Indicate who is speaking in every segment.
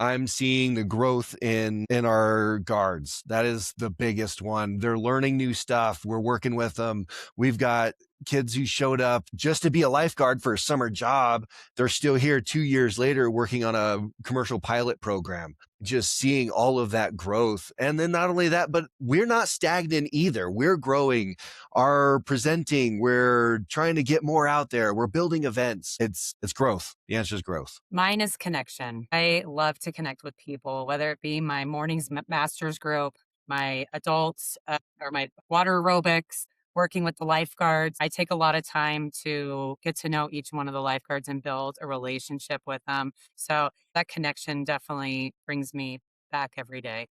Speaker 1: I'm seeing the growth in our guards. That is the biggest one. They're learning new stuff. We're working with them. We've got kids who showed up just to be a lifeguard for a summer job. They're still here 2 years later working on a commercial pilot program. Just seeing all of that growth. And then not only that, but we're not stagnant either. We're growing, are presenting. We're trying to get more out there. We're building events. It's growth. The answer is growth.
Speaker 2: Mine is connection. I love to connect with people, whether it be my mornings masters group, my adults, or my water aerobics, working with the lifeguards. I take a lot of time to get to know each one of the lifeguards and build a relationship with them. So that connection definitely brings me back every day.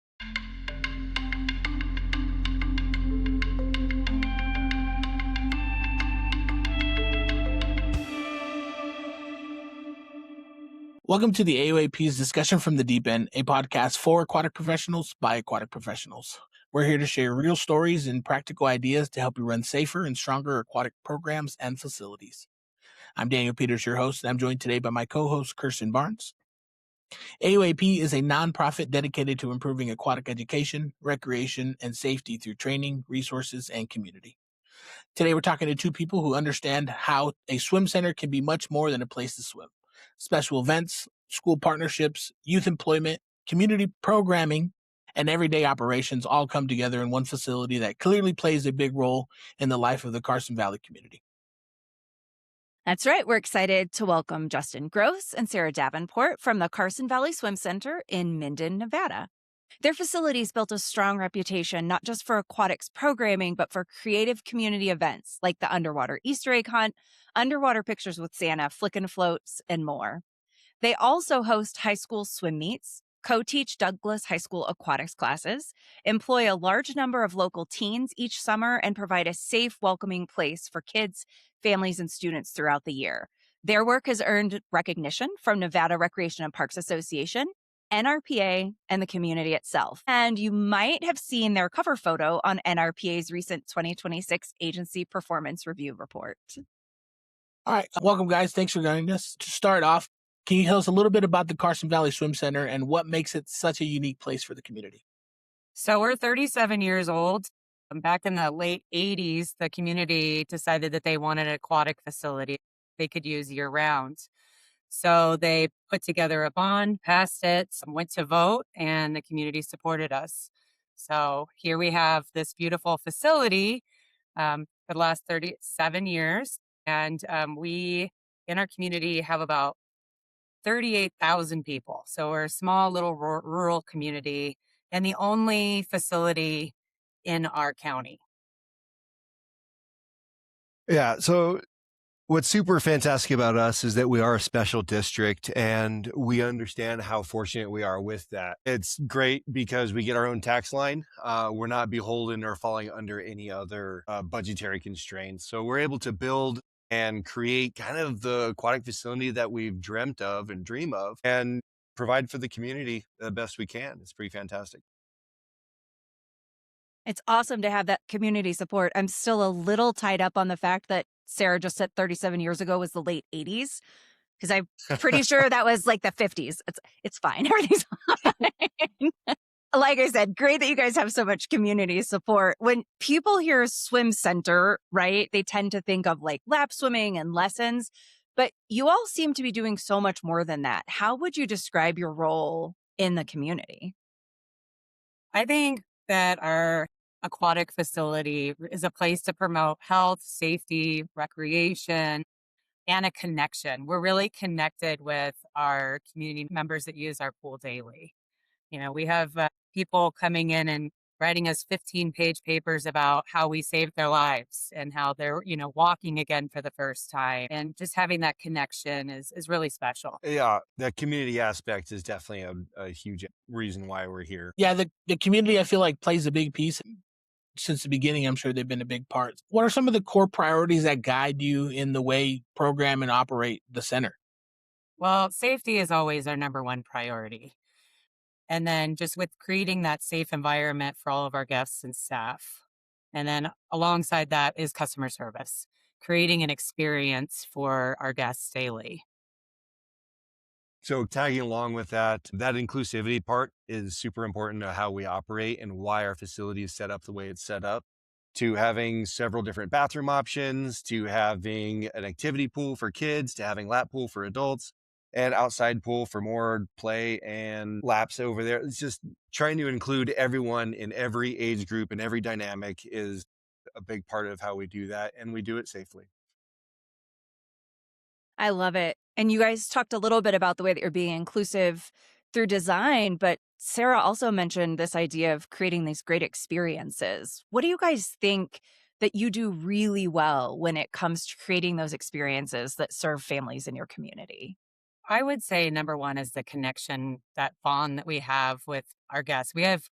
Speaker 3: Welcome to the AOAP's Discussion from the Deep End, a podcast for aquatic professionals by aquatic professionals. We're here to share real stories and practical ideas to help you run safer and stronger aquatic programs and facilities. I'm Daniel Peters, your host, and I'm joined today by my co-host, Kirsten Barnes. AOAP is a nonprofit dedicated to improving aquatic education, recreation, and safety through training, resources, and community. Today, we're talking to two people who understand how a swim center can be much more than a place to swim. Special events, school partnerships, youth employment, community programming, and everyday operations all come together in one facility that clearly plays a big role in the life of the Carson Valley community.
Speaker 4: That's right. We're excited to welcome Justin Grosse and Sarah Davenport from the Carson Valley Swim Center in Minden, Nevada. Their facilities built a strong reputation, not just for aquatics programming, but for creative community events like the underwater Easter egg hunt, underwater pictures with Santa, flickin' floats, and more. They also host high school swim meets, co-teach Douglas High School aquatics classes, employ a large number of local teens each summer, and provide a safe, welcoming place for kids, families, and students throughout the year. Their work has earned recognition from Nevada Recreation and Parks Association, NRPA, and the community itself. And you might have seen their cover photo on NRPA's recent 2026 Agency Performance Review Report.
Speaker 3: All right. Welcome, guys. Thanks for joining us. To start off, can you tell us a little bit about the Carson Valley Swim Center and what makes it such a unique place for the community?
Speaker 2: So we're 37 years old. Back in the late 80s, the community decided that they wanted an aquatic facility they could use year round. So they put together a bond, passed it, went to vote, and the community supported us. So here we have this beautiful facility for the last 37 years. And we, in our community, have about 38,000 people. So we're a small little rural community and the only facility in our county.
Speaker 1: Yeah. So what's super fantastic about us is that we are a special district and we understand how fortunate we are with that. It's great because we get our own tax line. We're not beholden or falling under any other budgetary constraints. So we're able to build and create kind of the aquatic facility that we've dreamt of and dream of and provide for the community the best we can. It's pretty fantastic.
Speaker 4: It's awesome to have that community support. I'm still a little tied up on the fact that Sarah just said 37 years ago was the late 80s, because I'm pretty sure that was like the 50s. It's fine. Everything's fine. Like I said, great that you guys have so much community support. When people hear swim center, right, they tend to think of like lap swimming and lessons, but you all seem to be doing so much more than that. How would you describe your role in the community?
Speaker 2: I think that our aquatic facility is a place to promote health, safety, recreation, and a connection. We're really connected with our community members that use our pool daily. You know, we have people coming in and writing us 15-page papers about how we saved their lives and how they're, walking again for the first time. And just having that connection is really special.
Speaker 1: Yeah, the community aspect is definitely a huge reason why we're here.
Speaker 3: Yeah, the community, I feel like, plays a big piece. Since the beginning, I'm sure they've been a big part. What are some of the core priorities that guide you in the way you program and operate the center?
Speaker 2: Well, safety is always our number one priority. And then just with creating that safe environment for all of our guests and staff. And then alongside that is customer service, creating an experience for our guests daily.
Speaker 1: So tagging along with that, that inclusivity part is super important to how we operate and why our facility is set up the way it's set up. To having several different bathroom options, to having an activity pool for kids, to having lap pool for adults, and outside pool for more play and laps over there. It's just trying to include everyone in every age group and every dynamic is a big part of how we do that, and we do it safely.
Speaker 4: I love it. And you guys talked a little bit about the way that you're being inclusive through design, but Sarah also mentioned this idea of creating these great experiences. What do you guys think that you do really well when it comes to creating those experiences that serve families in your community?
Speaker 2: I would say number one is the connection, that bond that we have with our guests. We have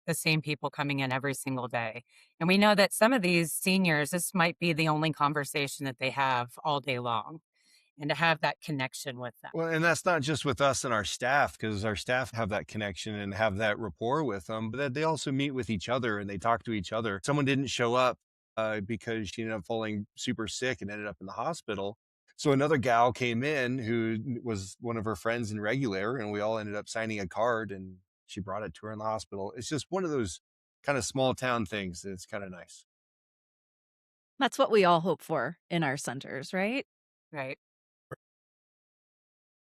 Speaker 2: the same people coming in every single day. And we know that some of these seniors, this might be the only conversation that they have all day long. And to have that connection with them.
Speaker 1: Well, and that's not just with us and our staff, because our staff have that connection and have that rapport with them, but that they also meet with each other and they talk to each other. Someone didn't show up because she ended up falling super sick and ended up in the hospital. So another gal came in who was one of her friends and regular, and we all ended up signing a card and she brought it to her in the hospital. It's just one of those kind of small town things that's kind of nice.
Speaker 4: That's what we all hope for in our centers, right?
Speaker 2: Right.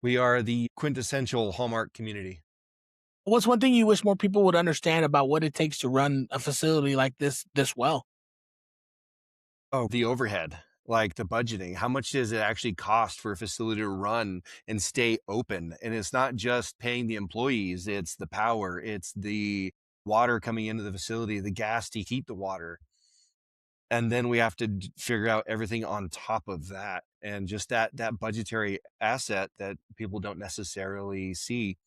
Speaker 1: We are the quintessential Hallmark community.
Speaker 3: What's one thing you wish more people would understand about what it takes to run a facility like this well?
Speaker 1: Oh, the overhead, like the budgeting. How much does it actually cost for a facility to run and stay open? And it's not just paying the employees, it's the power, it's the water coming into the facility, the gas to heat the water. And then we have to figure out everything on top of that. And just that budgetary asset that people don't necessarily see.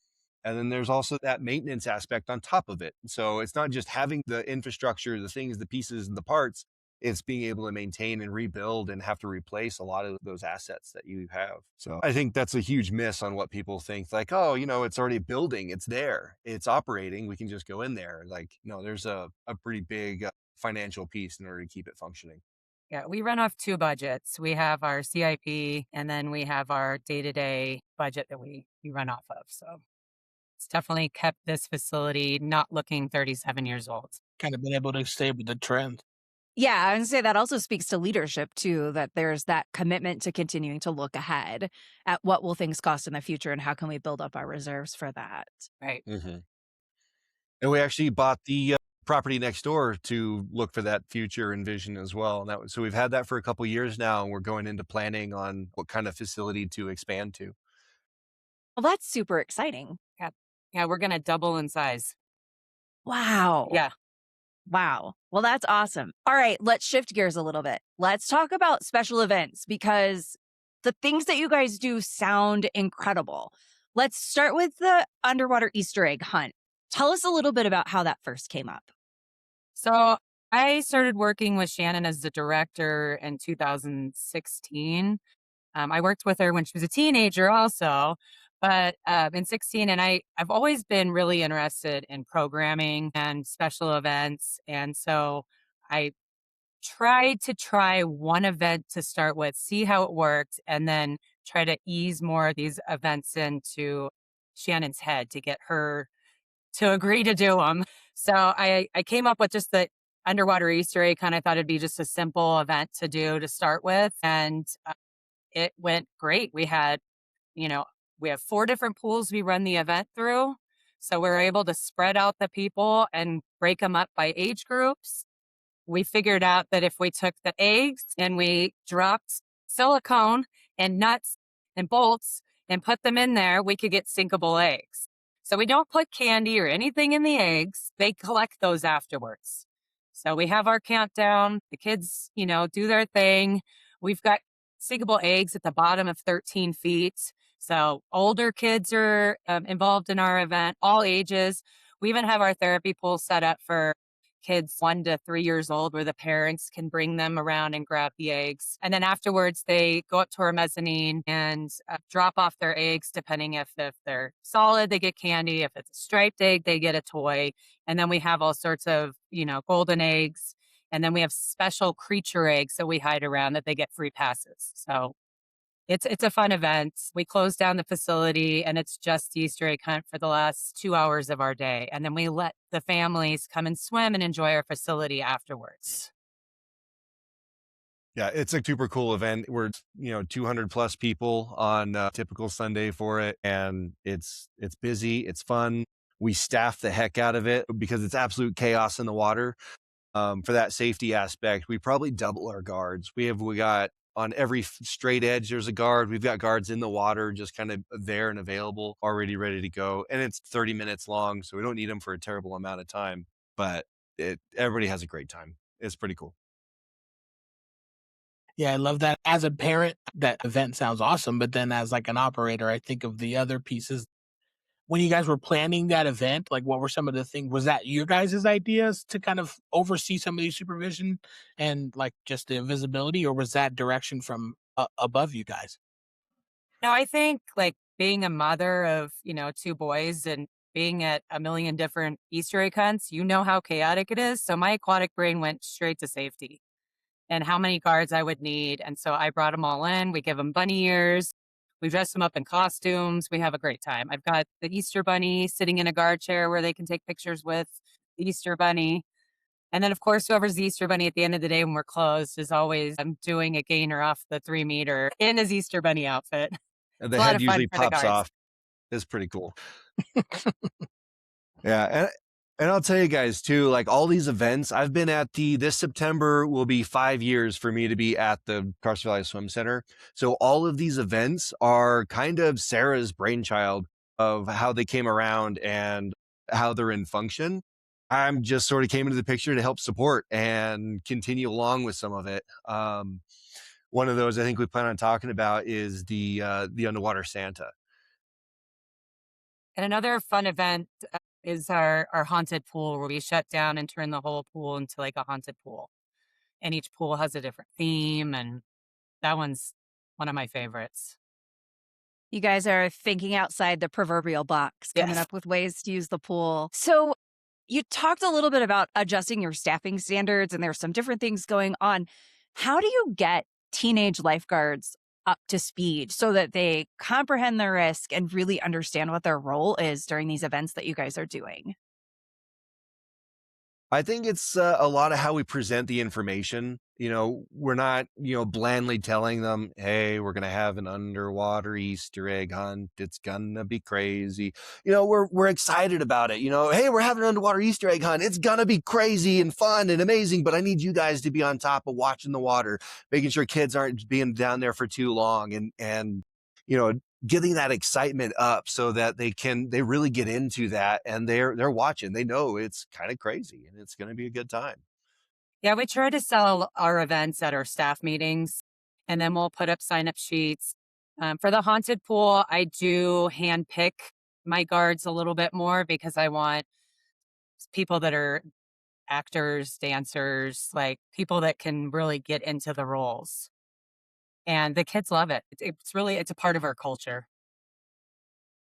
Speaker 1: And then there's also that maintenance aspect on top of it. So it's not just having the infrastructure, the things, the pieces, and the parts. It's being able to maintain and rebuild and have to replace a lot of those assets that you have. So I think that's a huge miss on what people think like, oh, it's already building, it's there, it's operating, we can just go in there. Like, no, there's a pretty big financial piece in order to keep it functioning.
Speaker 2: Yeah. We run off two budgets. We have our CIP and then we have our day-to-day budget that we run off of. So it's definitely kept this facility not looking 37 years old.
Speaker 3: Kind of been able to stay with the trend.
Speaker 4: Yeah, I would say that also speaks to leadership too, that there's that commitment to continuing to look ahead at what will things cost in the future and how can we build up our reserves for that.
Speaker 2: Right.
Speaker 1: Hmm. And we actually bought the property next door to look for that future and vision as well. And so we've had that for a couple years now, and we're going into planning on what kind of facility to expand to.
Speaker 4: Well, that's super exciting.
Speaker 2: Yeah. Yeah. We're going to double in size.
Speaker 4: Wow.
Speaker 2: Yeah.
Speaker 4: Wow. Well, that's awesome. All right, let's shift gears a little bit. Let's talk about special events because the things that you guys do sound incredible. Let's start with the underwater Easter egg hunt. Tell us a little bit about how that first came up.
Speaker 2: So I started working with Shannon as the director in 2016. I worked with her when she was a teenager also, but in 16, and I've always been really interested in programming and special events. And so I tried to try one event to start with, see how it worked, and then try to ease more of these events into Shannon's head to get her to agree to do them. So I came up with just the underwater Easter egg, kind of thought it'd be just a simple event to do to start with. And it went great. We have 4 different pools we run the event through. So we're able to spread out the people and break them up by age groups. We figured out that if we took the eggs and we dropped silicone and nuts and bolts and put them in there, we could get sinkable eggs. So we don't put candy or anything in the eggs. They collect those afterwards. So we have our countdown. The kids, do their thing. We've got sinkable eggs at the bottom of 13 feet. So older kids are involved in our event, all ages. We even have our therapy pool set up for kids 1 to 3 years old where the parents can bring them around and grab the eggs. And then afterwards, they go up to our mezzanine and drop off their eggs, depending if they're solid, they get candy. If it's a striped egg, they get a toy. And then we have all sorts of, golden eggs. And then we have special creature eggs that we hide around that they get free passes. So It's a fun event. We close down the facility and it's just Easter egg hunt for the last 2 hours of our day. And then we let the families come and swim and enjoy our facility afterwards.
Speaker 1: Yeah, it's a super cool event. We're 200 plus people on a typical Sunday for it, and it's busy, it's fun. We staff the heck out of it because it's absolute chaos in the water. For that safety aspect, we probably double our guards. We got on every straight edge, there's a guard. We've got guards in the water, just kind of there and available, already ready to go. And it's 30 minutes long, so we don't need them for a terrible amount of time. But everybody has a great time. It's pretty cool.
Speaker 3: Yeah, I love that. As a parent, that event sounds awesome. But then as like an operator, I think of the other pieces. When you guys were planning that event, like what were some of the things? Was that your guys' ideas to kind of oversee some of the supervision and like just the visibility, or was that direction from above you guys?
Speaker 2: Now, I think like being a mother of, two boys and being at a million different Easter egg hunts, you know how chaotic it is. So my aquatic brain went straight to safety and how many guards I would need. And so I brought them all in. We give them bunny ears. We dress them up in costumes. We have a great time. I've got the Easter bunny sitting in a guard chair where they can take pictures with the Easter bunny. And then, of course, whoever's the Easter bunny at the end of the day when we're closed is always doing a gainer off the 3 meter in his Easter bunny outfit.
Speaker 1: And
Speaker 2: It's
Speaker 1: the
Speaker 2: a lot
Speaker 1: head
Speaker 2: of fun
Speaker 1: usually
Speaker 2: for the
Speaker 1: pops
Speaker 2: guards.
Speaker 1: off. It's pretty cool. Yeah, and I'll tell you guys too, like all these events, I've been at this September will be 5 years for me to be at the Carson Valley Swim Center. So all of these events are kind of Sarah's brainchild of how they came around and how they're in function. I'm just sort of came into the picture to help support and continue along with some of it. One of those I think we plan on talking about is the underwater Santa.
Speaker 2: And another fun event is our haunted pool where we shut down and turn the whole pool into like a haunted pool. And each pool has a different theme. And that one's one of my favorites.
Speaker 4: You guys are thinking outside the proverbial box, coming
Speaker 2: Yes.
Speaker 4: up with ways to use the pool. So you talked a little bit about adjusting your staffing standards, and there's some different things going on. How do you get teenage lifeguards up to speed so that they comprehend the risk and really understand what their role is during these events that you guys are doing?
Speaker 1: I think it's a lot of how we present the information. We're not, blandly telling them, hey, we're going to have an underwater Easter egg hunt. It's going to be crazy. We're excited about it. Hey, we're having an underwater Easter egg hunt. It's going to be crazy and fun and amazing, but I need you guys to be on top of watching the water, making sure kids aren't being down there for too long and, getting that excitement up so that they really get into that and they're watching. They know it's kind of crazy and it's going to be a good time.
Speaker 2: Yeah, we try to sell our events at our staff meetings, and then we'll put up sign-up sheets. For the haunted pool, I do hand pick my guards a little bit more because I want people that are actors, dancers, like people that can really get into the roles. And the kids love it. It's a part of our culture.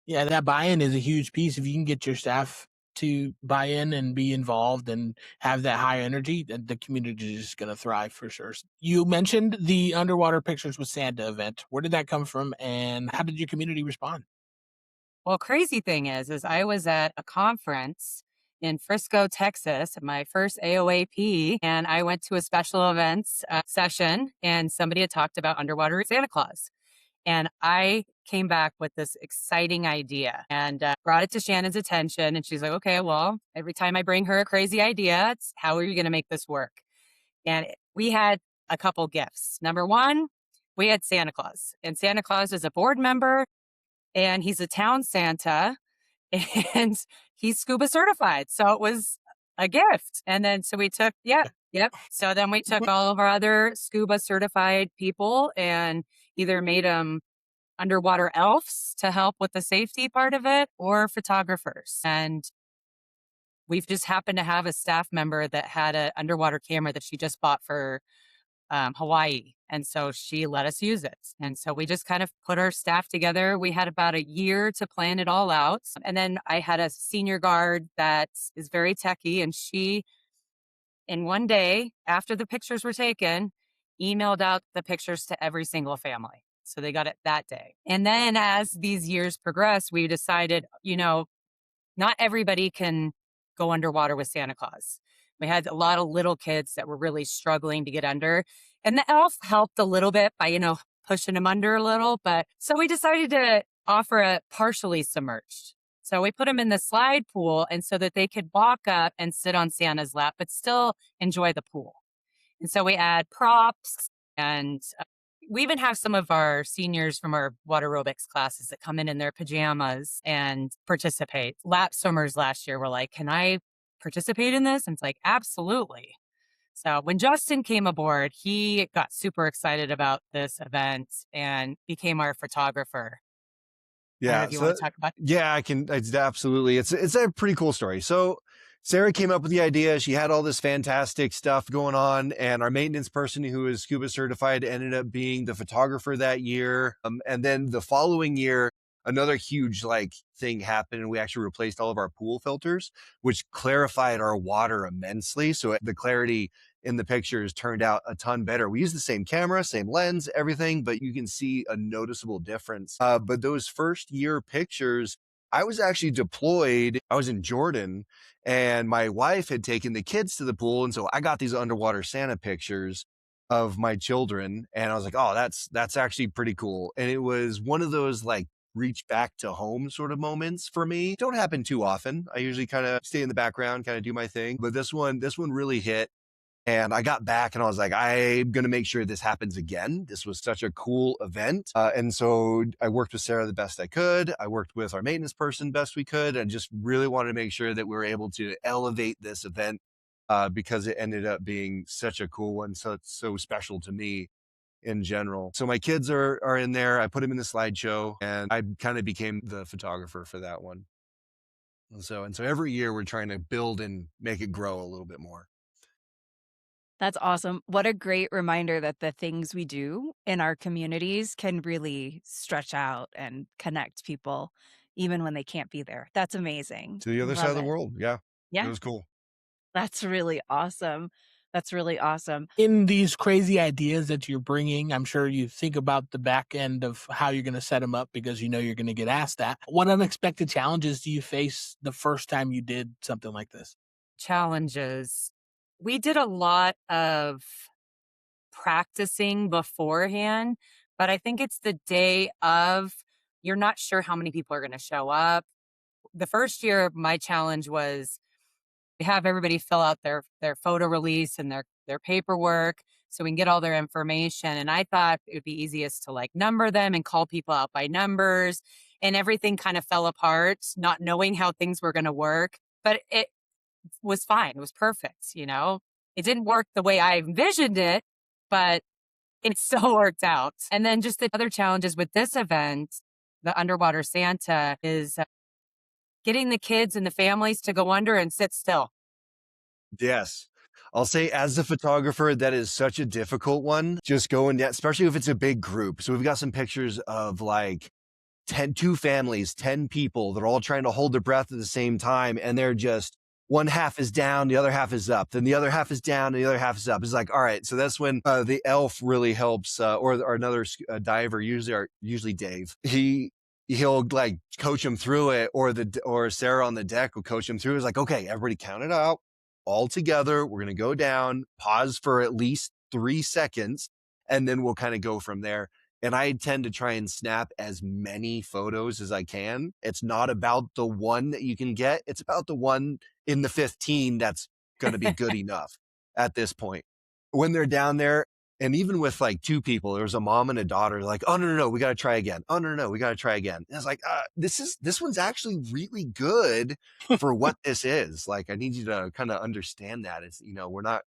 Speaker 3: Yeah, that buy-in is a huge piece. If you can get your staff to buy in and be involved and have that high energy, then the community is just going to thrive for sure. You mentioned the underwater pictures with Santa event. Where did that come from, and how did your community respond?
Speaker 2: Well, crazy thing is I was at a conference in Frisco, Texas, my first AOAP, and I went to a special events session, and somebody had talked about underwater Santa Claus. And I came back with this exciting idea and brought it to Shannon's attention. And she's like, okay, well, every time I bring her a crazy idea, it's how are you going to make this work? And we had a couple gifts. Number one, we had Santa Claus. And Santa Claus is a board member and he's a town Santa and he's scuba certified. So it was a gift. And then so we took, yep. So then we took all of our other scuba certified people and either made them underwater elves to help with the safety part of it or photographers. And we've just happened to have a staff member that had an underwater camera that she just bought for Hawaii. And so she let us use it. And so we just kind of put our staff together. We had about a year to plan it all out. And then I had a senior guard that is very techie. And she, in one day after the pictures were taken, emailed out the pictures to every single family. So they got it that day. And then as these years progress, we decided, not everybody can go underwater with Santa Claus. We had a lot of little kids that were really struggling to get under. And the elf helped a little bit by, pushing them under a little. But so we decided to offer a partially submerged. So we put them in the slide pool and so that they could walk up and sit on Santa's lap, but still enjoy the pool. And so we add props and we even have some of our seniors from our water aerobics classes that come in their pajamas and participate. Lap swimmers last year were like, can I participate in this? And it's like, absolutely. So when Justin came aboard, he got super excited about this event and became our photographer. I don't know
Speaker 1: Yeah.
Speaker 2: if you want to talk about it.
Speaker 1: Yeah, I can. It's absolutely. It's a pretty cool story. So Sarah came up with the idea. She had all this fantastic stuff going on, and our maintenance person who is scuba certified ended up being the photographer that year. And then the following year, another huge thing happened, and we actually replaced all of our pool filters, which clarified our water immensely. So the clarity in the pictures turned out a ton better. We used the same camera, same lens, everything, but you can see a noticeable difference. But those first year pictures, I was actually deployed. I was in Jordan, and my wife had taken the kids to the pool. And so I got these underwater Santa pictures of my children. And I was like, oh, that's actually pretty cool. And it was one of those reach back to home sort of moments for me. Don't happen too often. I usually kind of stay in the background, kind of do my thing. But this one really hit. And I got back and I was like, I'm going to make sure this happens again. This was such a cool event. And so I worked with Sarah the best I could. I worked with our maintenance person best we could, and just really wanted to make sure that we were able to elevate this event because it ended up being such a cool one. So it's so special to me in general. So my kids are in there. I put them in the slideshow, and I kind of became the photographer for that one. And so every year we're trying to build and make it grow a little bit more.
Speaker 4: That's awesome. What a great reminder that the things we do in our communities can really stretch out and connect people even when they can't be there. That's amazing.
Speaker 1: To the other side of
Speaker 4: Love
Speaker 1: the
Speaker 4: it.
Speaker 1: world. Yeah. It
Speaker 4: Yeah,
Speaker 1: was cool.
Speaker 4: that's really awesome. That's really awesome.
Speaker 3: In these crazy ideas that you're bringing, I'm sure you think about the back end of how you're going to set them up because you know you're going to get asked that. What unexpected challenges do you face the first time you did something like this?
Speaker 2: Challenges. We did a lot of practicing beforehand, but I think it's the day of, you're not sure how many people are going to show up. The first year, my challenge was to have everybody fill out their photo release and their paperwork so we can get all their information. And I thought it would be easiest to number them and call people out by numbers, and everything kind of fell apart, not knowing how things were going to work. But it was fine. It was perfect. It didn't work the way I envisioned it, but it still worked out. And then just the other challenges with this event, the Underwater Santa, is getting the kids and the families to go under and sit still.
Speaker 1: Yes. I'll say as a photographer, that is such a difficult one. Just going down, especially if it's a big group. So we've got some pictures of 2 families, 10 people. They're all trying to hold their breath at the same time. And they're just, one half is down, the other half is up. Then the other half is down, and the other half is up. It's all right. So that's when the elf really helps, or another diver, usually Dave. He'll coach him through it, or Sarah on the deck will coach him through. It's okay, everybody count it out all together. We're going to go down, pause for at least 3 seconds, and then we'll kind of go from there. And I tend to try and snap as many photos as I can. It's not about the one that you can get. It's about the one in the 15 that's going to be good enough at this point. When they're down there, and even with 2 people, there was a mom and a daughter, oh, no, we got to try again. Oh, no, we got to try again. And I was this one's actually really good for what this is. I need you to kind of understand that. It's, we're not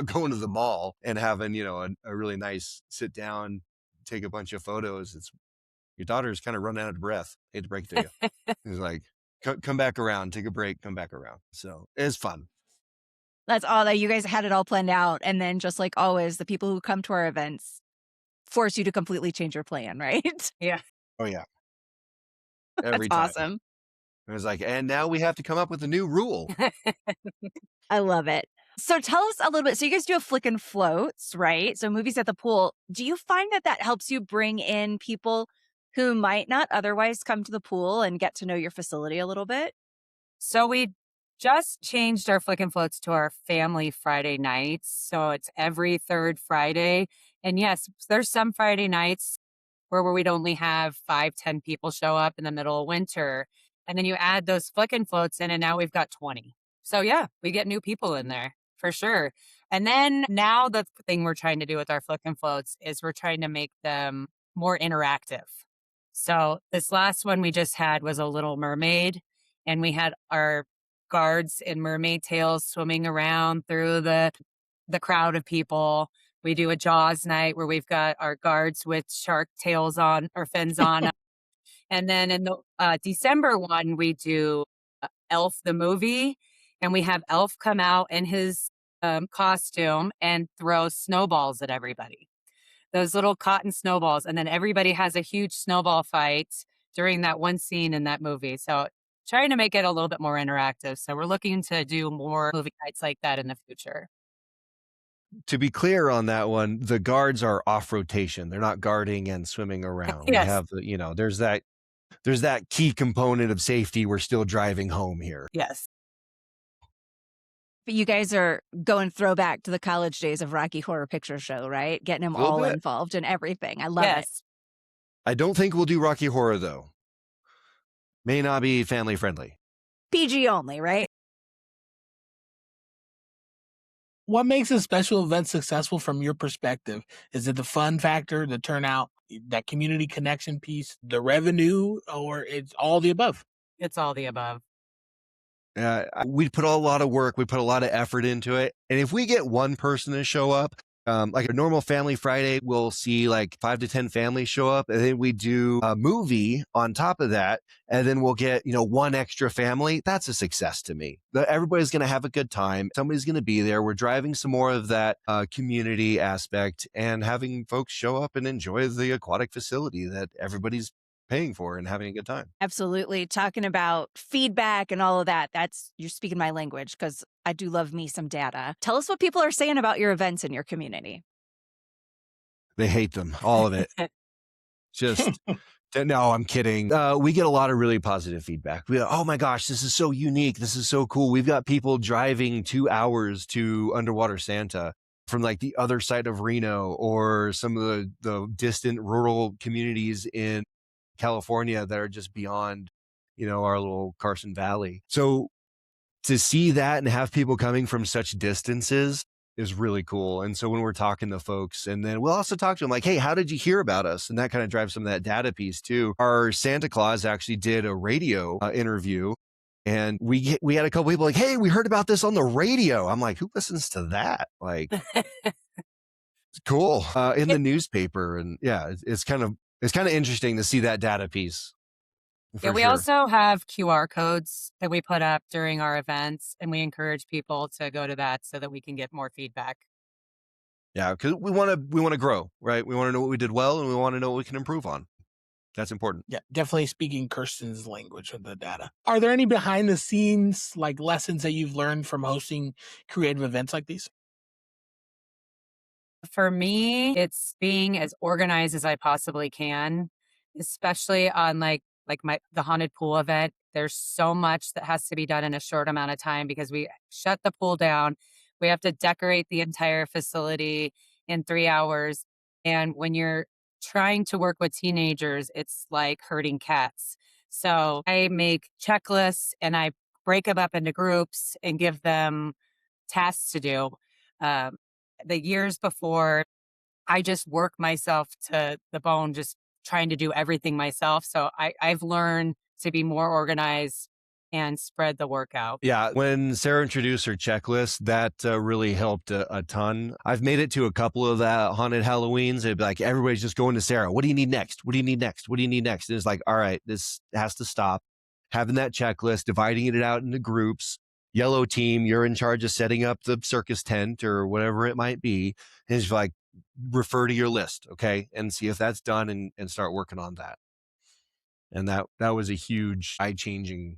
Speaker 1: going to the mall and having, a really nice sit down, take a bunch of photos. It's your daughter's kind of running out of breath. Hate to break it to you. It's come back around, take a break, come back around. So it's fun.
Speaker 4: That's all that you guys had it all planned out. And then just like always, the people who come to our events force you to completely change your plan, right?
Speaker 2: Yeah.
Speaker 1: Oh yeah.
Speaker 4: That's
Speaker 1: Every time.
Speaker 4: awesome.
Speaker 1: It was and now we have to come up with a new rule.
Speaker 4: I love it. So tell us a little bit. So you guys do a flick and floats, right? So movies at the pool. Do you find that that helps you bring in people who might not otherwise come to the pool and get to know your facility a little bit?
Speaker 2: So we just changed our flick and floats to our family Friday nights. So it's every third Friday. And yes, there's some Friday nights where we'd only have 5, 10 people show up in the middle of winter. And then you add those flick and floats in, and now we've got 20. So yeah, we get new people in there for sure. And then now the thing we're trying to do with our flick and floats is we're trying to make them more interactive. So this last one we just had was a Little Mermaid, and we had our guards in mermaid tails swimming around through the crowd of people. We do a Jaws night where we've got our guards with shark tails on or fins on. And then in the December one, we do Elf the movie, and we have Elf come out in his costume and throw snowballs at everybody. Those little cotton snowballs. And then everybody has a huge snowball fight during that one scene in that movie. So trying to make it a little bit more interactive. So we're looking to do more movie nights like that in the future.
Speaker 1: To be clear on that one, the guards are off rotation. They're not guarding and swimming around. We
Speaker 2: Yes.
Speaker 1: have there's that key component of safety. We're still driving home here.
Speaker 2: Yes.
Speaker 4: But you guys are going throwback to the college days of Rocky Horror Picture Show, right? Getting them
Speaker 1: Little
Speaker 4: all
Speaker 1: bit.
Speaker 4: involved in everything. I love it.
Speaker 2: Yes.
Speaker 1: I don't think we'll do Rocky Horror though. May not be family friendly.
Speaker 4: PG only, right?
Speaker 3: What makes a special event successful from your perspective? Is it the fun factor, the turnout, that community connection piece, the revenue, or it's all the above?
Speaker 2: It's all the above.
Speaker 1: We put a lot of work. We put a lot of effort into it. And if we get one person to show up, like a normal family Friday, we'll see like 5 to 10 families show up. And then we do a movie on top of that. And then we'll get, one extra family. That's a success to me. Everybody's going to have a good time. Somebody's going to be there. We're driving some more of that community aspect and having folks show up and enjoy the aquatic facility that everybody's paying for and having a good time.
Speaker 4: Absolutely. Talking about feedback and all of that. You're speaking my language because I do love me some data. Tell us what people are saying about your events in your community.
Speaker 1: They hate them, all of it. Just, no, I'm kidding. We get a lot of really positive feedback. Oh my gosh, this is so unique. This is so cool. We've got people driving 2 hours to Underwater Santa from like the other side of Reno or some of the distant rural communities in California that are just beyond, our little Carson Valley. So to see that and have people coming from such distances is really cool. And so when we're talking to folks, and then we'll also talk to them like, hey, how did you hear about us? And that kind of drives some of that data piece too. Our Santa Claus actually did a radio interview, and we had a couple people like, hey, we heard about this on the radio. I'm like, who listens to that? Like, it's cool. In the newspaper. And yeah, it's kind of interesting to see that data piece.
Speaker 2: Yeah, we also have QR codes that we put up during our events, and we encourage people to go to that so that we can get more feedback.
Speaker 1: Yeah, because we want to grow, right? We want to know what we did well, and we want to know what we can improve on. That's important.
Speaker 3: Yeah, definitely speaking Kirsten's language with the data. Are there any behind the scenes like lessons that you've learned from hosting creative events like these?
Speaker 2: For me, it's being as organized as I possibly can, especially on the haunted pool event. There's so much that has to be done in a short amount of time because we shut the pool down. We have to decorate the entire facility in 3 hours. And when you're trying to work with teenagers, it's like herding cats. So I make checklists and I break them up into groups and give them tasks to do. The years before, I just work myself to the bone, just trying to do everything myself. So I've learned to be more organized and spread the work out.
Speaker 1: Yeah, when Sarah introduced her checklist, that really helped a ton. I've made it to a couple of the haunted Halloweens. It'd be like, everybody's just going to Sarah. What do you need next? What do you need next? What do you need next? And it's like, all right, this has to stop. Having that checklist, dividing it out into groups. Yellow team, you're in charge of setting up the circus tent or whatever it might be. And it's like, refer to your list, okay? And see if that's done and start working on that. And that was a huge eye-changing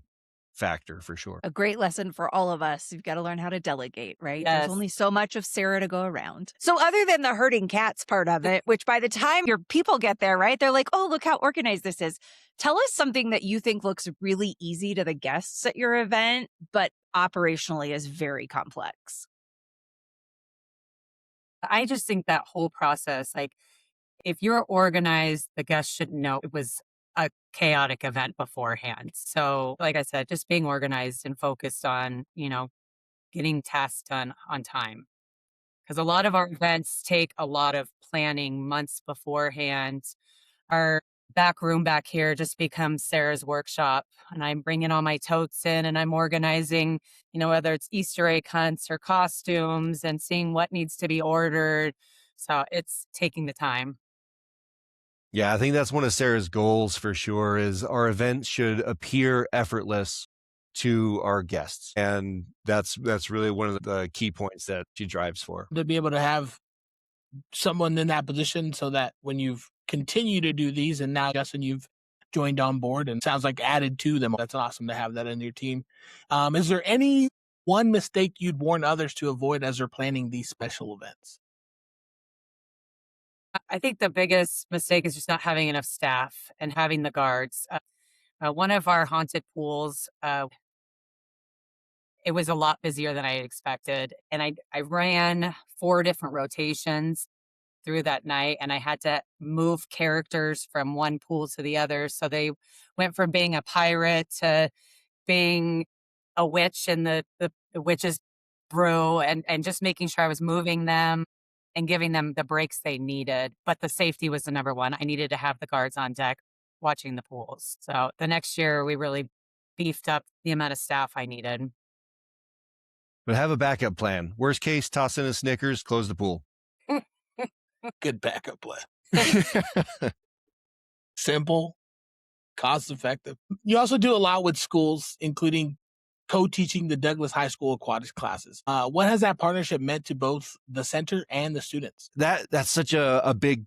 Speaker 1: factor for sure.
Speaker 4: A great lesson for all of us. You've got to learn how to delegate, right? There's
Speaker 2: Yes.
Speaker 4: only so much of Sarah to go around. So other than the herding cats part of it, which by the time your people get there, right, they're like, oh, look how organized this is. Tell us something that you think looks really easy to the guests at your event, but operationally is very complex.
Speaker 2: I just think that whole process, like if you're organized, the guests should know it was a chaotic event beforehand. So, like I said, just being organized and focused on, getting tasks done on time. Because a lot of our events take a lot of planning months beforehand. Our back room back here just becomes Sarah's workshop. And I'm bringing all my totes in and I'm organizing, whether it's Easter egg hunts or costumes and seeing what needs to be ordered. So it's taking the time.
Speaker 1: Yeah, I think that's one of Sarah's goals for sure is our event should appear effortless to our guests. And that's really one of the key points that she drives for.
Speaker 3: To be able to have someone in that position so that when you've continued to do these and now Justin, you've joined on board and sounds like added to them. That's awesome to have that in your team. Is there any one mistake you'd warn others to avoid as they're planning these special events?
Speaker 2: I think the biggest mistake is just not having enough staff and having the guards. One of our haunted pools, it was a lot busier than I expected. And I ran 4 different rotations through that night, and I had to move characters from one pool to the other. So they went from being a pirate to being a witch in the witch's brew, and just making sure I was moving them and giving them the breaks they needed. But the safety was the number one. I needed to have the guards on deck watching the pools. So the next year we really beefed up the amount of staff I needed.
Speaker 1: But have a backup plan. Worst case, toss in a Snickers, close the pool.
Speaker 3: Good backup plan. Simple, cost effective. You also do a lot with schools, including co-teaching the Douglas High School aquatics classes. What has that partnership meant to both the center and the students?
Speaker 1: That's such a big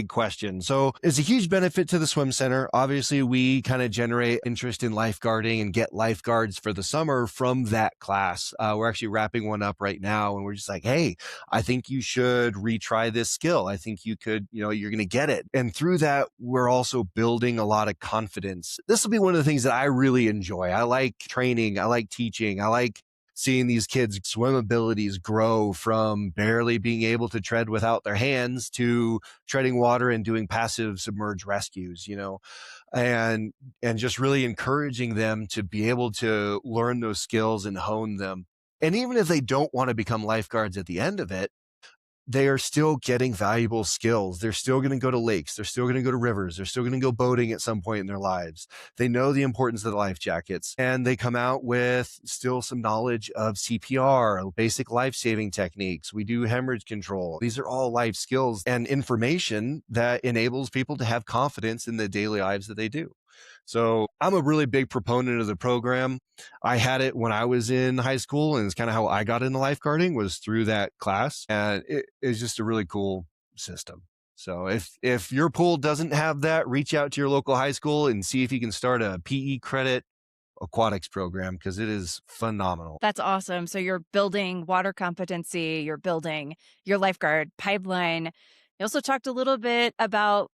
Speaker 1: question. So it's a huge benefit to the swim center. Obviously, we kind of generate interest in lifeguarding and get lifeguards for the summer from that class. We're actually wrapping one up right now, and we're just like, hey, I think you should retry this skill. I think you could, you're going to get it. And through that, we're also building a lot of confidence. This will be one of the things that I really enjoy. I like training. I like teaching. I like seeing these kids' swim abilities grow from barely being able to tread without their hands to treading water and doing passive submerged rescues, and just really encouraging them to be able to learn those skills and hone them. And even if they don't want to become lifeguards at the end of it, they are still getting valuable skills. They're still going to go to lakes. They're still going to go to rivers. They're still going to go boating at some point in their lives. They know the importance of the life jackets, and they come out with still some knowledge of CPR, basic life-saving techniques. We do hemorrhage control. These are all life skills and information that enables people to have confidence in the daily lives that they do. So I'm a really big proponent of the program. I had it when I was in high school, and it's kind of how I got into lifeguarding was through that class. And it is just a really cool system. So if your pool doesn't have that, reach out to your local high school and see if you can start a PE credit aquatics program, because it is phenomenal.
Speaker 4: That's awesome. So you're building water competency, you're building your lifeguard pipeline. You also talked a little bit about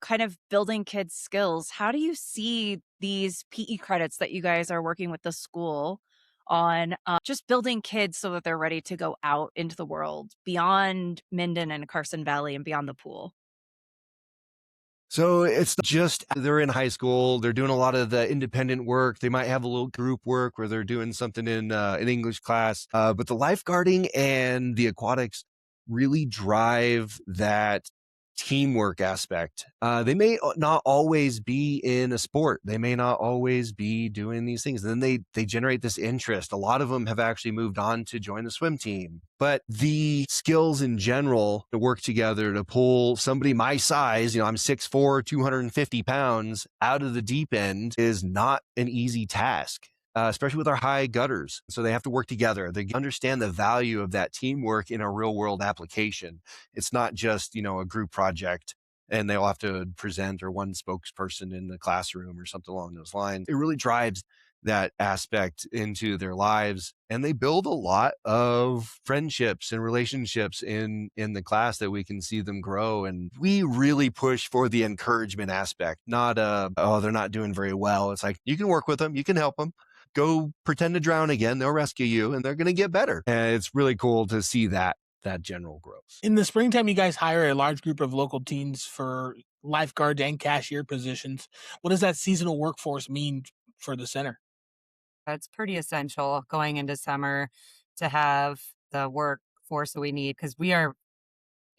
Speaker 4: kind of building kids' skills. How do you see these PE credits that you guys are working with the school on just building kids so that they're ready to go out into the world beyond Minden and Carson Valley and beyond the pool?
Speaker 1: So it's just they're in high school. They're doing a lot of the independent work. They might have a little group work where they're doing something in an English class. But the lifeguarding and the aquatics really drive that teamwork aspect. They may not always be in a sport. They may not always be doing these things. And then they generate this interest. A lot of them have actually moved on to join the swim team. But the skills in general to work together to pull somebody my size, I'm 6'4", 250 pounds out of the deep end is not an easy task. Especially with our high gutters. So they have to work together. They understand the value of that teamwork in a real world application. It's not just, a group project and they'll have to present or one spokesperson in the classroom or something along those lines. It really drives that aspect into their lives, and they build a lot of friendships and relationships in the class that we can see them grow. And we really push for the encouragement aspect, not oh, they're not doing very well. It's like, you can work with them, you can help them. Go pretend to drown again, they'll rescue you, and they're going to get better. And it's really cool to see that general growth.
Speaker 3: In the springtime, you guys hire a large group of local teens for lifeguard and cashier positions. What does that seasonal workforce mean for the center?
Speaker 2: It's pretty essential going into summer to have the workforce that we need, because we are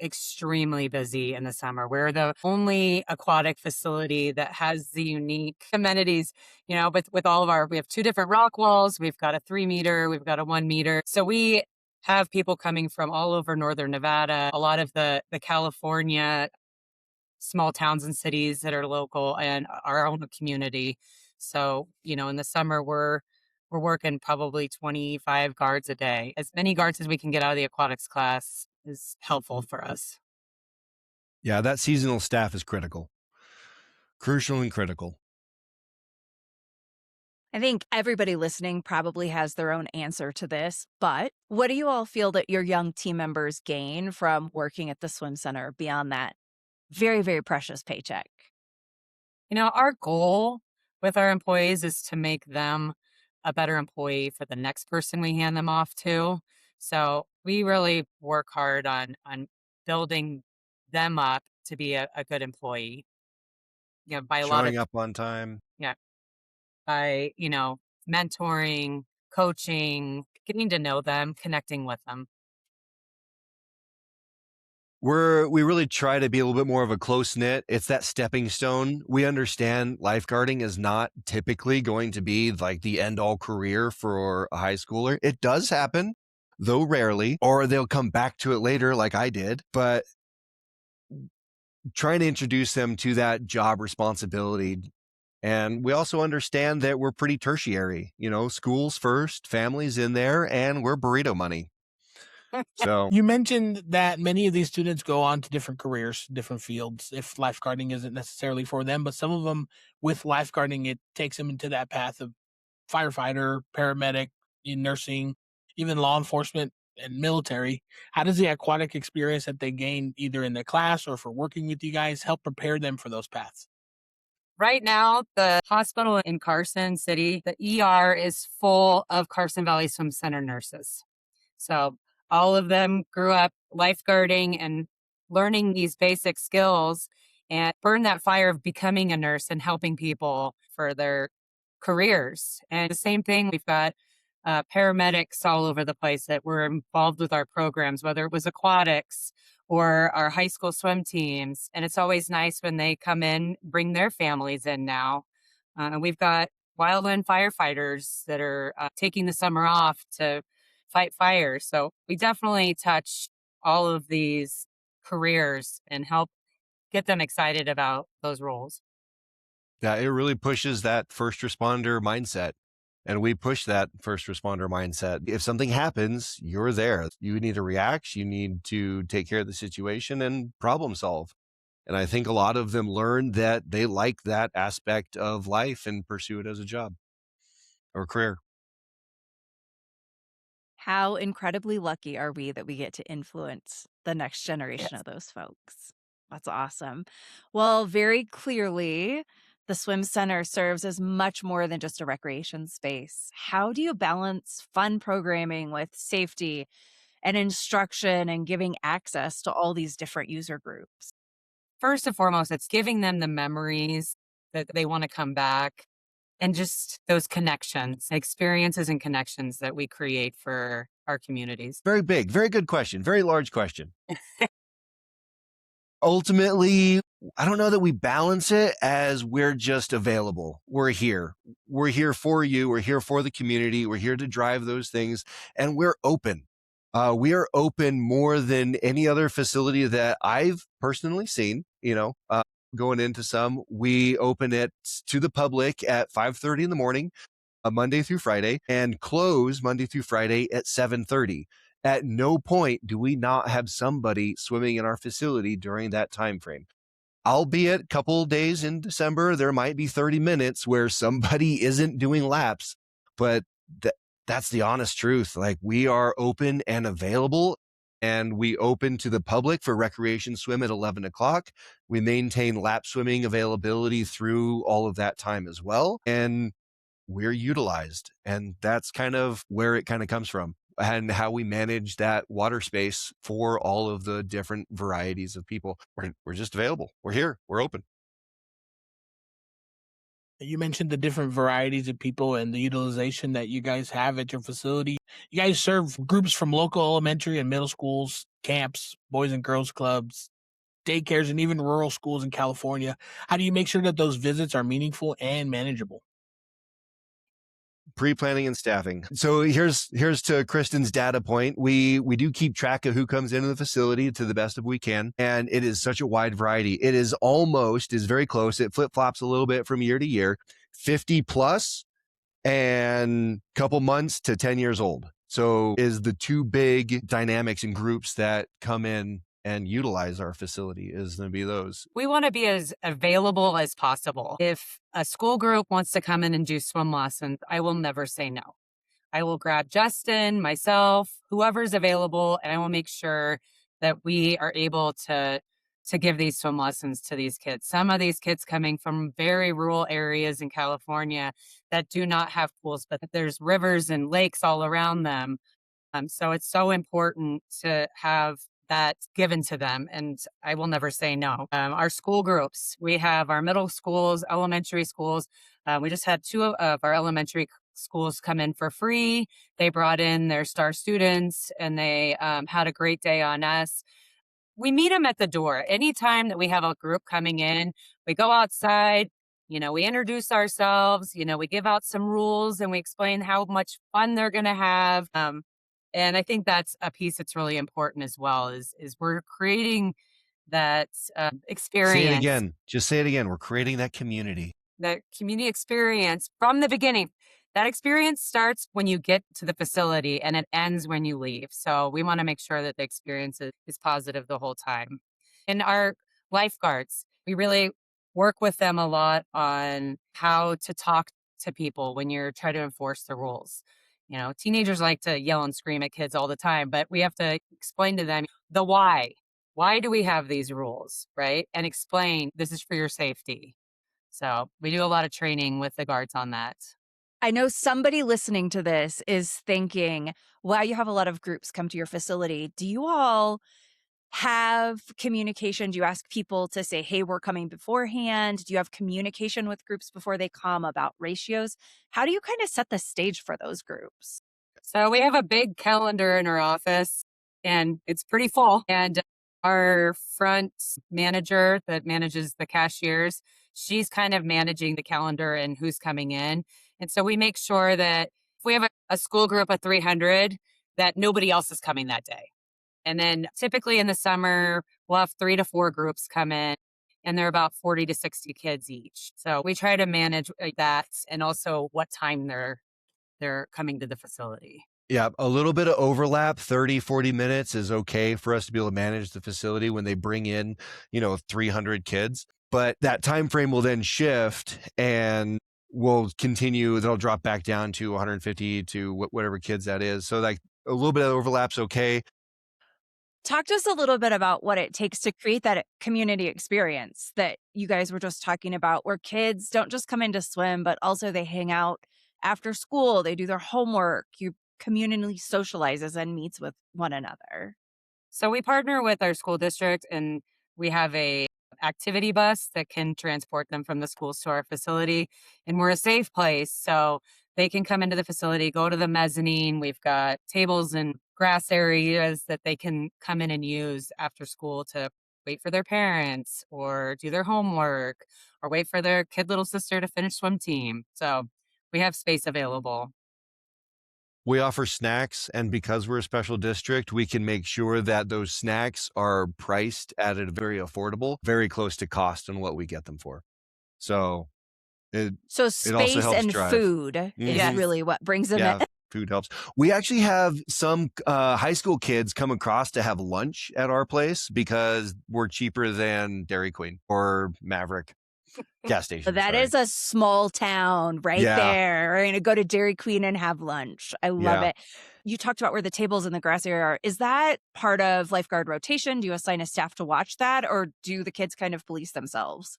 Speaker 2: extremely busy in the summer. We're the only aquatic facility that has the unique amenities, with all of we have 2 different rock walls. We've got a 3 meter, we've got a 1 meter. So we have people coming from all over northern Nevada, a lot of the California small towns and cities that are local, and our own community. So, in the summer, we're working probably 25 guards a day. As many guards as we can get out of the aquatics class is helpful for us.
Speaker 1: Yeah, that seasonal staff is critical. Crucial and critical.
Speaker 4: I think everybody listening probably has their own answer to this, but what do you all feel that your young team members gain from working at the swim center beyond that very, very precious paycheck?
Speaker 2: Our goal with our employees is to make them a better employee for the next person we hand them off to. So we really work hard on building them up to be a good employee. By a lot of
Speaker 1: Showing up on time.
Speaker 2: by mentoring, coaching, getting to know them, connecting with them.
Speaker 1: We really try to be a little bit more of a close knit. It's that stepping stone. We understand lifeguarding is not typically going to be like the end all career for a high schooler. It does happen, though rarely, or they'll come back to it later like I did. But trying to introduce them to that job responsibility. And we also understand that we're pretty tertiary, schools first, families in there, and we're burrito money. So
Speaker 3: You mentioned that many of these students go on to different careers, different fields, if lifeguarding isn't necessarily for them, but some of them with lifeguarding, it takes them into that path of firefighter, paramedic, in nursing, even law enforcement and military. How does the aquatic experience that they gain either in the class or for working with you guys help prepare them for those paths?
Speaker 2: Right now, the hospital in Carson City, the ER is full of Carson Valley Swim Center nurses. So all of them grew up lifeguarding and learning these basic skills and burn that fire of becoming a nurse and helping people for their careers. And the same thing, we've got paramedics all over the place that were involved with our programs, whether it was aquatics or our high school swim teams. And it's always nice when they come in, bring their families in now. And we've got wildland firefighters that are taking the summer off to fight fires. So we definitely touch all of these careers and help get them excited about those roles.
Speaker 1: yeah, it really pushes that first responder mindset. And we push that first responder mindset. If something happens, you're there. You need to react. You need to take care of the situation and problem solve. And I think a lot of them learn that they like that aspect of life and pursue it as a job or career.
Speaker 4: How incredibly lucky are we that we get to influence the next generation
Speaker 2: Yes.
Speaker 4: of those folks? That's awesome. Well, very clearly, the swim center serves as much more than just a recreation space. How do you balance fun programming with safety and instruction and giving access to all these different user groups?
Speaker 2: First and foremost, it's giving them the memories that they want to come back, and just those connections, experiences and connections that we create for our communities.
Speaker 1: Very big, very good question, very large question. Ultimately, I don't know that we balance it as we're just available. We're here. We're here for you. We're here for the community. We're here to drive those things, and we're open. We are open more than any other facility that I've personally seen, going into some. We open it to the public at 5:30 in the morning, Monday through Friday, and close Monday through Friday at 7:30. At no point do we not have somebody swimming in our facility during that time frame. Albeit a couple days in December, there might be 30 minutes where somebody isn't doing laps. but that's the honest truth. Like, we are open and available, and we open to the public for recreation swim at 11 o'clock. We maintain lap swimming availability through all of that time as well. And we're utilized. And that's kind of where it kind of comes from, and how we manage that water space for all of the different varieties of people. We're just available. We're here. We're open.
Speaker 3: You mentioned the different varieties of people and the utilization that you guys have at your facility. You guys serve groups from local elementary and middle schools, camps, boys and girls clubs, daycares, and even rural schools in California. How do you make sure that those visits are meaningful and manageable?
Speaker 1: Pre-planning and staffing. So here's to Kristen's data point. We do keep track of who comes into the facility to the best of we can. And it is such a wide variety. It is very close. It flip-flops a little bit from year to year, 50 plus and couple months to 10 years old. So is the two big dynamics and groups that come in and utilize our facility is going to be those.
Speaker 2: We want to be as available as possible. If a school group wants to come in and do swim lessons, I will never say no. I will grab Justin, myself, whoever's available, and I will make sure that we are able to give these swim lessons to these kids. Some of these kids coming from very rural areas in California that do not have pools, but there's rivers and lakes all around them. So it's so important to have that given to them, and I will never say no. Our school groups, we have our middle schools, elementary schools. We just had 2 of our elementary schools come in for free. They brought in their star students, and they had a great day on us. We meet them at the door. Anytime that we have a group coming in, we go outside, we introduce ourselves, we give out some rules, and we explain how much fun they're going to have. And I think that's a piece that's really important as well, is we're creating that experience.
Speaker 1: Say it again. Just say it again. We're creating that community.
Speaker 2: That community experience from the beginning. That experience starts when you get to the facility and it ends when you leave. So we want to make sure that the experience is positive the whole time. And our lifeguards, we really work with them a lot on how to talk to people when you're trying to enforce the rules. Teenagers like to yell and scream at kids all the time, but we have to explain to them the why. Why do we have these rules, right? And explain this is for your safety. So we do a lot of training with the guards on that.
Speaker 4: I know somebody listening to this is thinking, wow, you have a lot of groups come to your facility. Do you all have communication? Do you ask people to say, hey, we're coming beforehand? Do you have communication with groups before they come about ratios? How do you kind of set the stage for those groups?
Speaker 2: So we have a big calendar in our office, and it's pretty full. And our front manager that manages the cashiers, she's kind of managing the calendar and who's coming in. And so we make sure that if we have a school group of 300, that nobody else is coming that day. And then typically in the summer, we'll have 3 to 4 groups come in, and they're about 40 to 60 kids each. So we try to manage that, and also what time they're coming to the facility.
Speaker 1: Yeah, a little bit of overlap, 30, 40 minutes is okay for us to be able to manage the facility when they bring in, 300 kids. But that time frame will then shift, and we'll continue. They'll drop back down to 150 to whatever kids that is. So like a little bit of overlap's okay.
Speaker 4: Talk to us a little bit about what it takes to create that community experience that you guys were just talking about, where kids don't just come in to swim, but also they hang out after school, they do their homework, you communally socializes and meets with one another.
Speaker 2: So we partner with our school district, and we have a activity bus that can transport them from the schools to our facility. And we're a safe place, so they can come into the facility, go to the mezzanine. We've got tables and grass areas that they can come in and use after school to wait for their parents or do their homework or wait for their kid little sister to finish swim team. So we have space available.
Speaker 1: We offer snacks, and because we're a special district, we can make sure that those snacks are priced at a very affordable, very close to cost on what we get them for. So
Speaker 4: space and
Speaker 1: drive.
Speaker 4: Food is really what brings them in.
Speaker 1: Food helps. We actually have some high school kids come across to have lunch at our place because we're cheaper than Dairy Queen or Maverick. Gas station.
Speaker 4: That
Speaker 1: sorry.
Speaker 4: is a small town right
Speaker 1: Yeah.
Speaker 4: there. We're going to go to Dairy Queen and have lunch. I love
Speaker 1: Yeah.
Speaker 4: it. You talked about where the tables in the grass area are. Is that part of lifeguard rotation? Do you assign a staff to watch that, or do the kids kind of police themselves?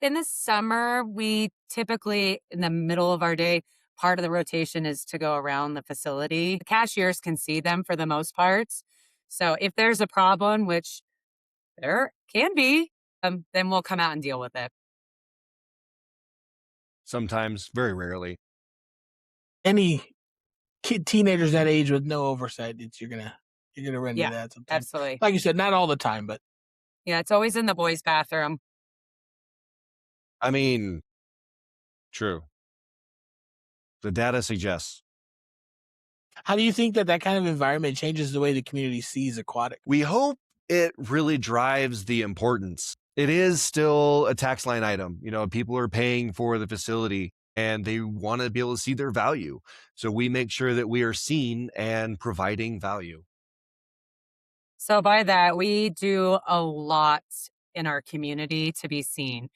Speaker 2: In the summer, we typically, in the middle of our day, part of the rotation is to go around the facility. The cashiers can see them for the most part. So if there's a problem, which there can be, then we'll come out and deal with it.
Speaker 1: Sometimes, very rarely.
Speaker 3: Any teenagers that age with no oversight, you're gonna run into that sometimes.
Speaker 2: Absolutely.
Speaker 3: Like you said, not all the time, but
Speaker 2: Yeah, it's always in the boys' bathroom.
Speaker 1: I mean, true. The data suggests.
Speaker 3: how do you think that kind of environment changes the way the community sees aquatic?
Speaker 1: We hope it really drives the importance. It is still a tax line item. People are paying for the facility and they want to be able to see their value. So we make sure that we are seen and providing value.
Speaker 2: So by that, we do a lot in our community to be seen.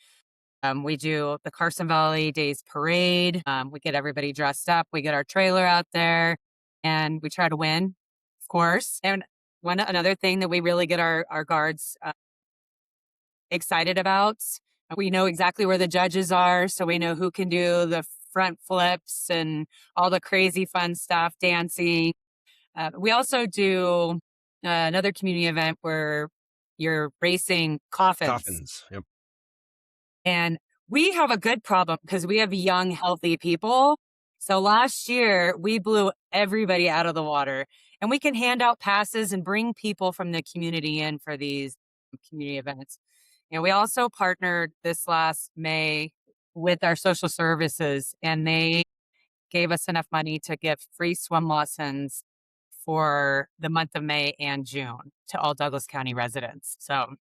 Speaker 2: We do the Carson Valley Days Parade. We get everybody dressed up. We get our trailer out there and we try to win, of course. And another thing that we really get our guards excited about, we know exactly where the judges are. So we know who can do the front flips and all the crazy fun stuff, dancing. We also do another community event where you're racing coffins.
Speaker 1: Yep.
Speaker 2: And we have a good problem because we have young, healthy people. So last year, we blew everybody out of the water. And we can hand out passes and bring people from the community in for these community events. And we also partnered this last May with our social services, and they gave us enough money to give free swim lessons for the month of May and June to all Douglas County residents. So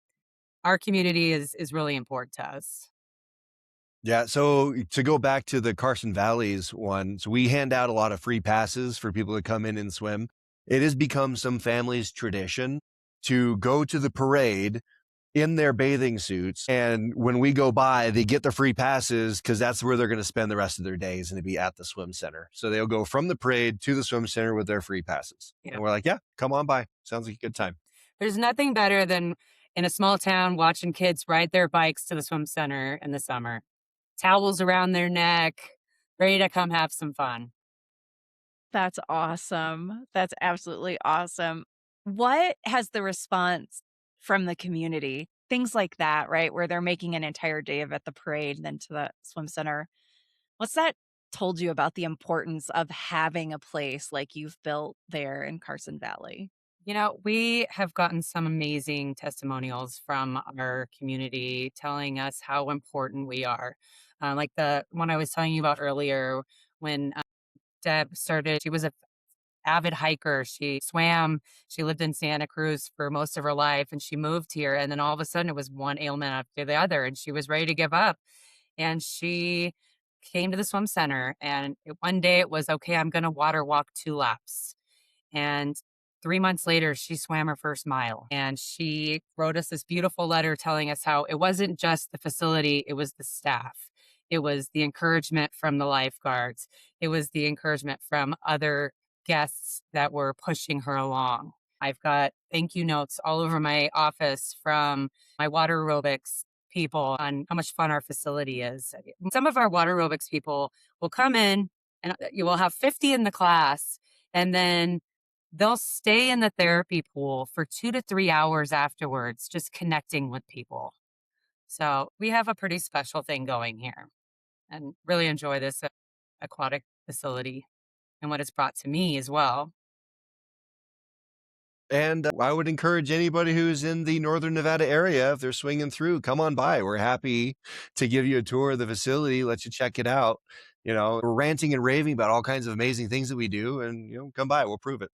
Speaker 2: our community is really important to us.
Speaker 1: Yeah. So to go back to the Carson Valley's one, so we hand out a lot of free passes for people to come in and swim. It has become some families' tradition to go to the parade in their bathing suits. And when we go by, they get the free passes because that's where they're going to spend the rest of their days and to be at the swim center. So they'll go from the parade to the swim center with their free passes. Yeah. And we're like, yeah, come on by. Sounds like a good time.
Speaker 2: There's nothing better than in a small town watching kids ride their bikes to the swim center in the summer. Towels around their neck, ready to come have some fun.
Speaker 4: That's awesome. That's absolutely awesome. What has the response from the community? Things like that, right? Where they're making an entire day of at the parade and then to the swim center. What's that told you about the importance of having a place like you've built there in Carson Valley?
Speaker 2: We have gotten some amazing testimonials from our community telling us how important we are. Like the one I was telling you about earlier, when Deb started, she was an avid hiker. She swam. She lived in Santa Cruz for most of her life, and she moved here. And then all of a sudden, it was one ailment after the other, and she was ready to give up. And she came to the swim center, and one day it was, okay, I'm going to water walk 2 laps. And 3 months later, she swam her first mile, and she wrote us this beautiful letter telling us how it wasn't just the facility, it was the staff. It was the encouragement from the lifeguards. It was the encouragement from other guests that were pushing her along. I've got thank you notes all over my office from my water aerobics people on how much fun our facility is. Some of our water aerobics people will come in and you will have 50 in the class, and then they'll stay in the therapy pool for 2 to 3 hours afterwards, just connecting with people. So we have a pretty special thing going here and really enjoy this aquatic facility and what it's brought to me as well.
Speaker 1: And I would encourage anybody who's in the Northern Nevada area, if they're swinging through, come on by. We're happy to give you a tour of the facility, let you check it out. We're ranting and raving about all kinds of amazing things that we do, and come by, we'll prove it.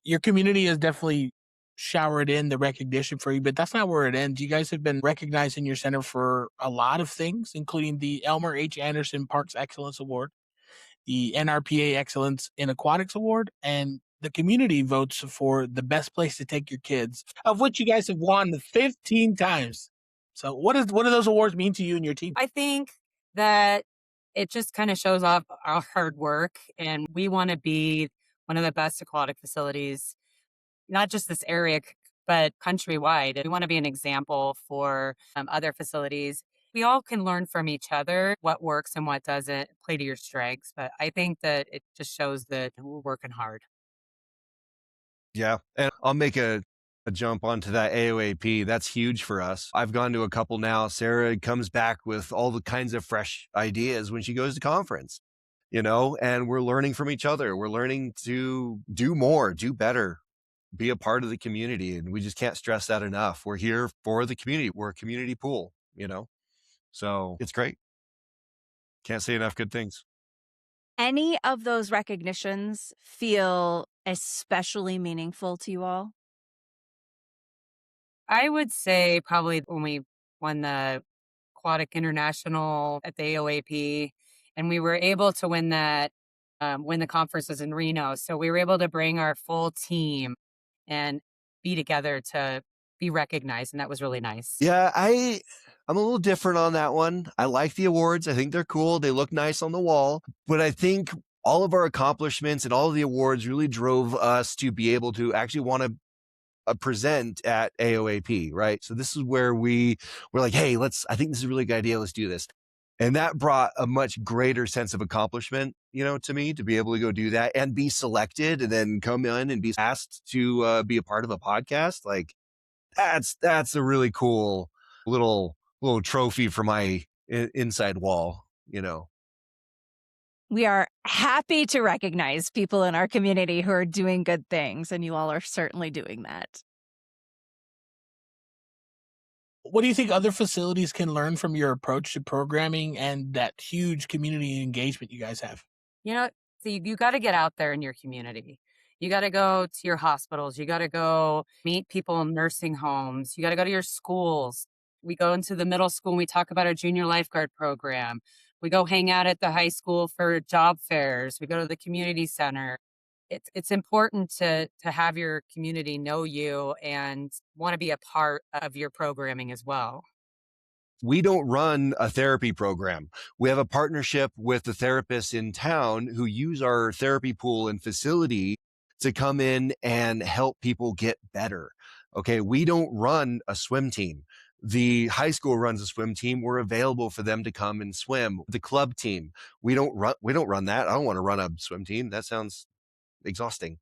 Speaker 3: Your community has definitely showered in the recognition for you, but that's not where it ends. You guys have been recognized in your center for a lot of things, including the Elmer H. Anderson Parks Excellence Award, the NRPA Excellence in Aquatics Award, and the community votes for the best place to take your kids, of which you guys have won 15 times. So what do those awards mean to you and your team?
Speaker 2: I think that it just kind of shows off our hard work, and we want to be one of the best aquatic facilities, not just this area, but countrywide. We want to be an example for other facilities. We all can learn from each other what works and what doesn't, play to your strengths. But I think that it just shows that we're working hard.
Speaker 1: Yeah. And I'll make a jump onto that AOAP. That's huge for us. I've gone to a couple now. Sarah comes back with all the kinds of fresh ideas when she goes to conference, and we're learning from each other. We're learning to do more, do better, be a part of the community. And we just can't stress that enough. We're here for the community. We're a community pool, so it's great. Can't say enough good things.
Speaker 4: Any of those recognitions feel especially meaningful to you all?
Speaker 2: I would say probably when we won the Aquatic International at the AOAP, and we were able to win that when the conference was in Reno. So we were able to bring our full team and be together to be recognized, and that was really nice.
Speaker 1: Yeah, I'm a little different on that one. I like the awards. I think they're cool. They look nice on the wall. But I think all of our accomplishments and all of the awards really drove us to be able to actually want to present at AOAP, right? So this is where we're like, hey, I think this is a really good idea. Let's do this. And that brought a much greater sense of accomplishment, to me, to be able to go do that and be selected and then come in and be asked to be a part of a podcast. Like that's a really cool little trophy for my inside wall,
Speaker 4: We are happy to recognize people in our community who are doing good things, and you all are certainly doing that.
Speaker 3: What do you think other facilities can learn from your approach to programming and that huge community engagement you guys have?
Speaker 2: So you got to get out there in your community. You got to go to your hospitals. You got to go meet people in nursing homes. You got to go to your schools. We go into the middle school and we talk about our junior lifeguard program. We go hang out at the high school for job fairs. We go to the community center. It's important to have your community know you and want to be a part of your programming as well.
Speaker 1: We don't run a therapy program. We have a partnership with the therapists in town who use our therapy pool and facility to come in and help people get better. Okay. We don't run a swim team. The high school runs a swim team. We're available for them to come and swim. The club team, we don't run that. I don't want to run a swim team. That sounds exhausting.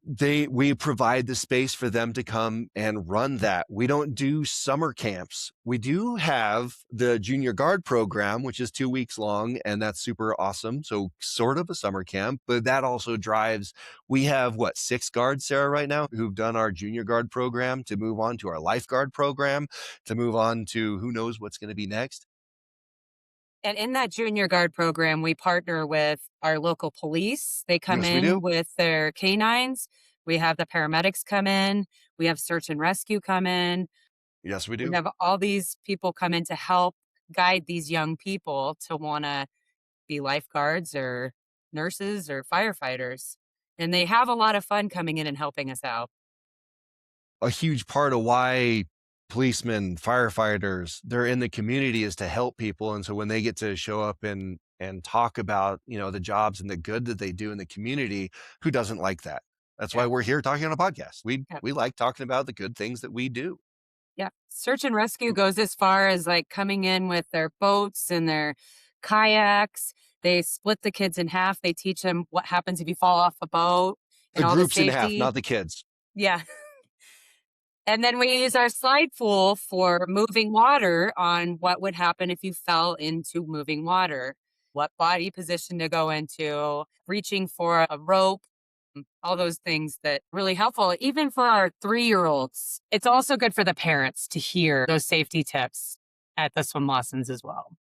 Speaker 1: We provide the space for them to come and run that. We don't do summer camps. We do have the junior guard program, which is 2 weeks long, and that's super awesome. So sort of a summer camp, but that also drives, we have 6 guards, Sarah, right now, who've done our junior guard program to move on to our lifeguard program, to move on to who knows what's going to be next.
Speaker 2: And in that junior guard program, we partner with our local police. They come in with their canines. We have the paramedics come in. We have search and rescue come in.
Speaker 1: Yes, we do.
Speaker 2: We have all these people come in to help guide these young people to want to be lifeguards or nurses or firefighters. And they have a lot of fun coming in and helping us out.
Speaker 1: A huge part of why policemen, firefighters, they're in the community is to help people. And so when they get to show up and talk about, the jobs and the good that they do in the community, who doesn't like that? That's why we're here talking on a podcast. We like talking about the good things that we do.
Speaker 2: Yeah. Search and rescue goes as far as coming in with their boats and their kayaks. They split the kids in half. They teach them what happens if you fall off a boat.
Speaker 1: The groups in half, not the kids.
Speaker 2: Yeah. And then we use our slide pool for moving water on what would happen if you fell into moving water, what body position to go into, reaching for a rope, all those things that are really helpful, even for our 3-year-olds. It's also good for the parents to hear those safety tips at the swim lessons as well.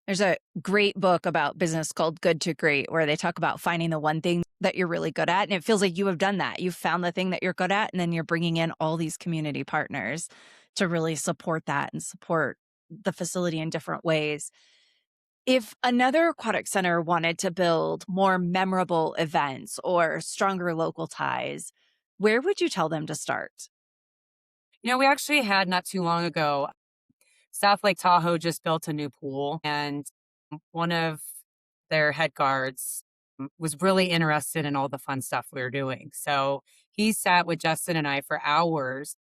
Speaker 4: There's a great book about business called Good to Great, where they talk about finding the one thing that you're really good at. And it feels like you have done that. You've found the thing that you're good at, and then you're bringing in all these community partners to really support that and support the facility in different ways. If another aquatic center wanted to build more memorable events or stronger local ties, where would you tell them to start?
Speaker 2: We actually had not too long ago, South Lake Tahoe just built a new pool, and one of their head guards was really interested in all the fun stuff we were doing. So he sat with Justin and I for hours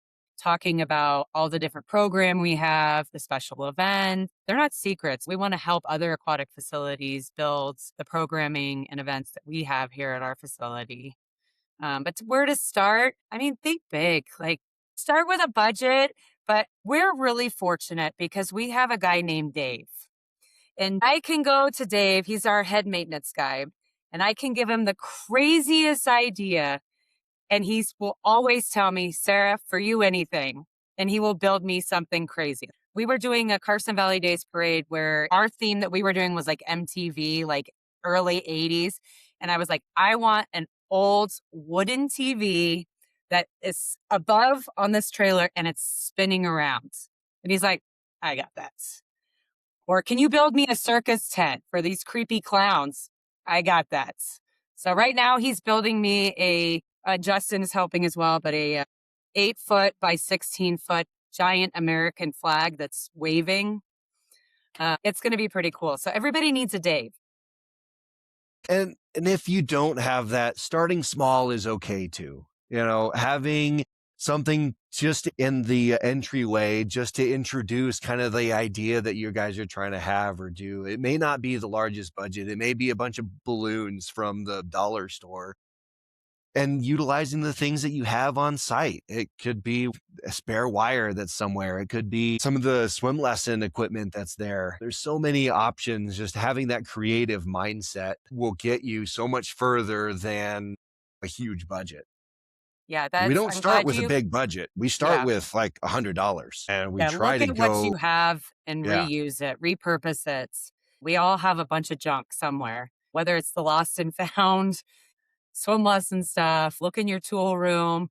Speaker 2: talking about all the different program we have, the special events. They're not secrets. We want to help other aquatic facilities build the programming and events that we have here at our facility. But where to start? I mean, think big. Like, start with a budget. But we're really fortunate because we have a guy named Dave. And I can go to Dave, he's our head maintenance guy, and I can give him the craziest idea. And he will always tell me, Sarah, for you, anything. And he will build me something crazy. We were doing a Carson Valley Days parade where our theme that we were doing was like MTV, like early 80s. And I was like, I want an old wooden TV that is above on this trailer and it's spinning around. And he's like, I got that. Or can you build me a circus tent for these creepy clowns? I got that. So right now he's building me Justin is helping as well, but a 8-foot by 16-foot giant American flag that's waving. It's going to be pretty cool. So everybody needs a Dave.
Speaker 1: And if you don't have that, starting small is okay too. Having something just in the entryway, just to introduce kind of the idea that you guys are trying to have or do. It may not be the largest budget. It may be a bunch of balloons from the dollar store. And utilizing the things that you have on site. It could be a spare wire that's somewhere. It could be some of the swim lesson equipment that's there. There's so many options. Just having that creative mindset will get you so much further than a huge budget.
Speaker 2: Yeah,
Speaker 1: We don't start with a big budget. We start with like $100 and we try to
Speaker 2: look
Speaker 1: go.
Speaker 2: at what you have and
Speaker 1: Yeah.
Speaker 2: reuse it, repurpose it. We all have a bunch of junk somewhere, whether it's the lost and found, swim lesson stuff, look in your tool room.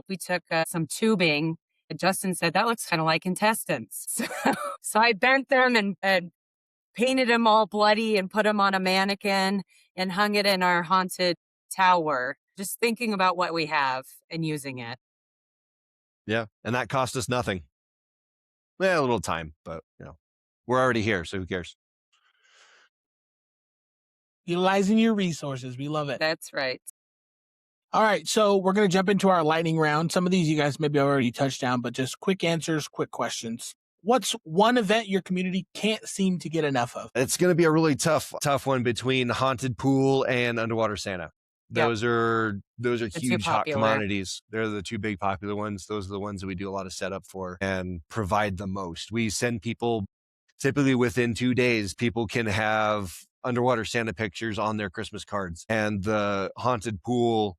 Speaker 2: We took some tubing and Justin said, that looks kind of like intestines. So I bent them and painted them all bloody and put them on a mannequin and hung it in our haunted tower, just thinking about what we have and using it.
Speaker 1: Yeah. And that cost us nothing. Well, a little time, but we're already here. So who cares?
Speaker 3: Utilizing your resources. We love it.
Speaker 2: That's right.
Speaker 3: All right. So we're going to jump into our lightning round. Some of these you guys maybe already touched on, but just quick answers, quick questions. What's one event your community can't seem to get enough of?
Speaker 1: It's going to be a really tough one between haunted pool and underwater Santa. Those are huge hot commodities. They're the two big popular ones. Those are the ones that we do a lot of setup for and provide the most. We send people typically within 2 days, people can have underwater Santa pictures on their Christmas cards. And the haunted pool,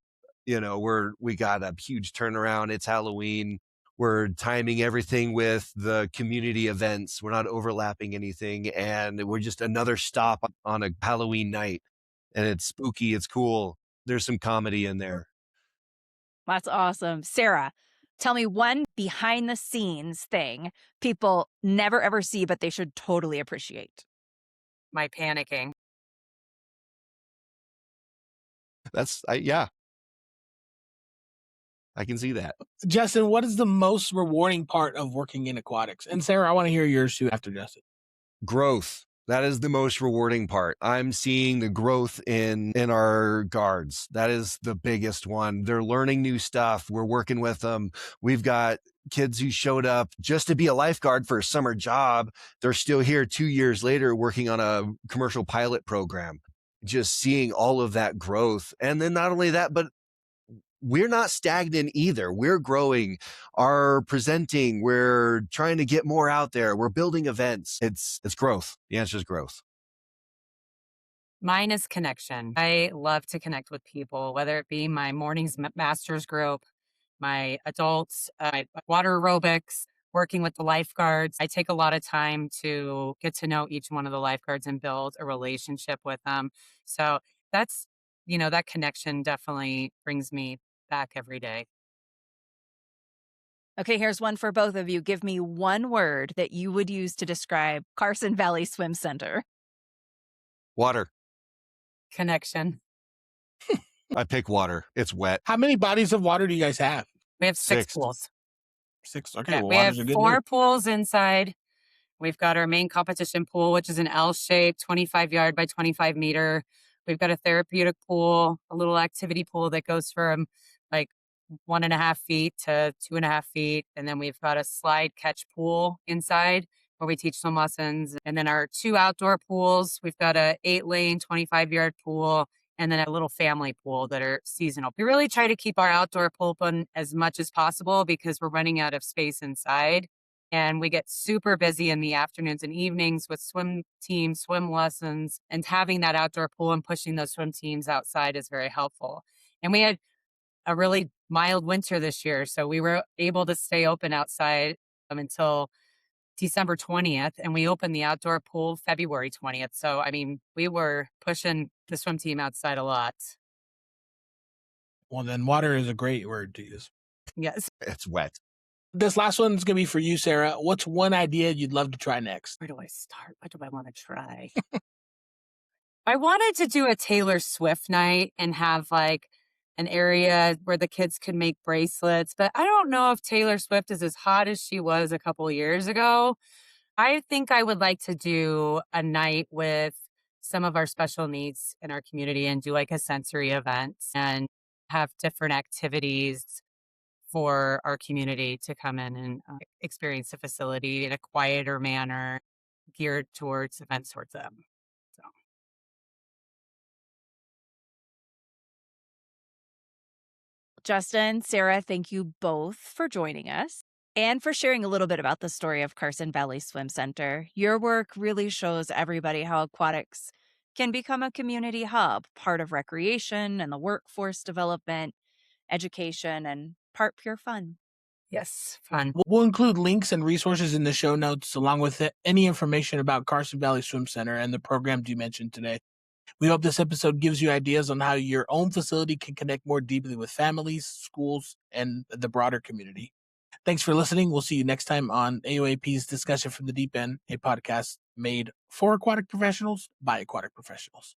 Speaker 1: we got a huge turnaround. It's Halloween. We're timing everything with the community events. We're not overlapping anything. And we're just another stop on a Halloween night. And it's spooky. It's cool. There's some comedy in there.
Speaker 4: That's awesome. Sarah, tell me one behind the scenes thing people never ever see, but they should totally appreciate.
Speaker 2: My panicking.
Speaker 1: Yeah. I can see that.
Speaker 3: Justin, what is the most rewarding part of working in aquatics? And Sarah, I want to hear yours too after Justin.
Speaker 1: Growth. That is the most rewarding part. I'm seeing the growth in our guards. That is the biggest one. They're learning new stuff. We're working with them. We've got kids who showed up just to be a lifeguard for a summer job. They're still here 2 years later working on a commercial pilot program. Just seeing all of that growth. And then not only that, but we're not stagnant either. We're growing, are presenting. We're trying to get more out there. We're building events. It's growth. The answer is growth.
Speaker 2: Mine is connection. I love to connect with people, whether it be my mornings masters group, my adults, my water aerobics, working with the lifeguards. I take a lot of time to get to know each one of the lifeguards and build a relationship with them. So that's, that connection definitely brings me back every day.
Speaker 4: Okay, here's one for both of you. Give me one word that you would use to describe Carson Valley Swim Center.
Speaker 1: Water.
Speaker 2: Connection.
Speaker 1: I pick water. It's wet.
Speaker 3: How many bodies of water do you guys have?
Speaker 2: We have six pools.
Speaker 3: 6. Okay,
Speaker 2: Yeah,
Speaker 3: well,
Speaker 2: we have
Speaker 3: water's a good
Speaker 2: 4
Speaker 3: news.
Speaker 2: pools inside. We've got our main competition pool, which is an L shape, 25 yard by 25 meter. We've got a therapeutic pool, a little activity pool that goes from like 1.5 feet to 2.5 feet. And then we've got a slide catch pool inside where we teach swim lessons. And then our 2 outdoor pools, we've got a 8-lane, 25-yard pool, and then a little family pool that are seasonal. We really try to keep our outdoor pool open as much as possible because we're running out of space inside. And we get super busy in the afternoons and evenings with swim teams, swim lessons, and having that outdoor pool and pushing those swim teams outside is very helpful. And we had a really mild winter this year, so we were able to stay open outside until December 20th, and we opened the outdoor pool February 20th. So, I mean, we were pushing the swim team outside a lot.
Speaker 3: Well, then water is a great word to use.
Speaker 2: Yes.
Speaker 1: It's wet.
Speaker 3: This last one's going to be for you, Sarah. What's one idea you'd love to try next?
Speaker 2: Where do I start? What do I want to try? I wanted to do a Taylor Swift night and have like an area where the kids could make bracelets, but I don't know if Taylor Swift is as hot as she was a couple years ago. I think I would like to do a night with some of our special needs in our community and do like a sensory event and have different activities for our community to come in and experience the facility in a quieter manner geared towards events towards them. So.
Speaker 4: Justin, Sarah, thank you both for joining us and for sharing a little bit about the story of Carson Valley Swim Center. Your work really shows everybody how aquatics can become a community hub, part of recreation and the workforce development, education, and part pure fun.
Speaker 2: Yes, fun.
Speaker 3: We'll include links and resources in the show notes, along with any information about Carson Valley Swim Center and the programs you mentioned today. We hope this episode gives you ideas on how your own facility can connect more deeply with families, schools, and the broader community. Thanks for listening. We'll see you next time on AOAP's Discussion from the Deep End, a podcast made for aquatic professionals by aquatic professionals.